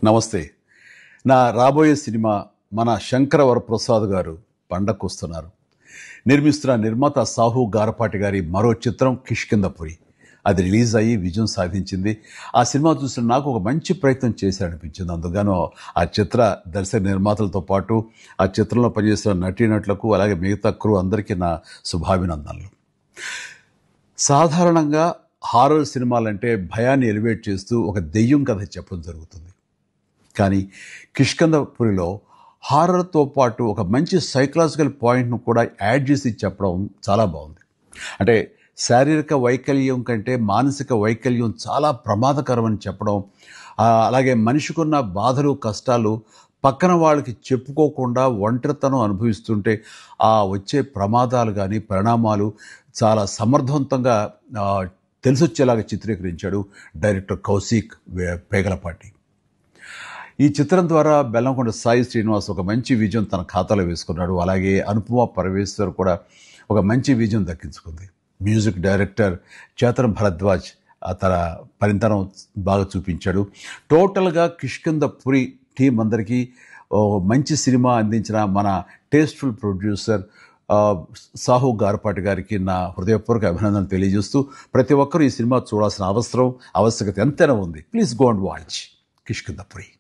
నమస్తే. నా రాబోయే సినిమా మన శంకర వరప్రసాద్ గారు పండక్కొస్తున్నారు. నిర్మిస్తున్న నిర్మాత సాహు గారపాటి గారి మరో చిత్రం 'కిష్కింధపురి'. అది రిలీజ్ అయ్యి విజయం సాధించింది. ఆ సినిమా చూసిన నాకు ఒక మంచి ప్రయత్నం చేశాడనిపించింది. అందుగాను ఆ చిత్ర దర్శక నిర్మాతలతో పాటు ఆ చిత్రంలో పనిచేస్తున్న నటీనటులకు అలాగే మిగతా క్రూ అందరికీ నా శుభాభినందనలు. సాధారణంగా హారర్ సినిమాలంటే భయాన్ని ఎలివేట్ చేస్తూ ఒక దెయ్యం కథ చెప్పడం జరుగుతుంది. కానీ 'కిష్కింధపురిలో' హారర్‌తో పాటు ఒక మంచి సైకలాజికల్ పాయింట్‌ను కూడా యాడ్ చేసి చెప్పడం చాలా బాగుంది. అంటే శారీరక వైకల్యం కంటే మానసిక వైకల్యం చాలా ప్రమాదకరమని చెప్పడం, అలాగే మనిషికున్న బాధలు, కష్టాలు పక్కన వాళ్ళకి చెప్పుకోకుండా ఒంటరితనం అనుభవిస్తుంటే వచ్చే ప్రమాదాలు కానీ, పరిణామాలు చాలా సమర్థవంతంగా తెలిసొచ్చేలాగా చిత్రీకరించాడు డైరెక్టర్ కౌశిక్ పేగలపాటి. ఈ చిత్రం ద్వారా బెల్లంకొండ సాయి శ్రీనివాస్ ఒక మంచి విజయం తన ఖాతాలో వేసుకున్నాడు. అలాగే అనుపమ పరమేశ్వర్ కూడా ఒక మంచి విజయం దక్కించుకుంది. మ్యూజిక్ డైరెక్టర్ చేతన్ భరద్వాజ్ తన పనితనం బాగా చూపించాడు. టోటల్గా 'కిష్కింధపురి' టీం అందరికీ మంచి సినిమా అందించిన మన టేస్ట్ఫుల్ ప్రొడ్యూసర్ సాహు గారపాటి గారికి నా హృదయపూర్వక అభినందనలు తెలియజేస్తూ, ప్రతి ఒక్కరూ ఈ సినిమా చూడాల్సిన ఆవశ్యకత ఎంతైనా ఉంది. Please go and watch 'Kishkindhapuri'.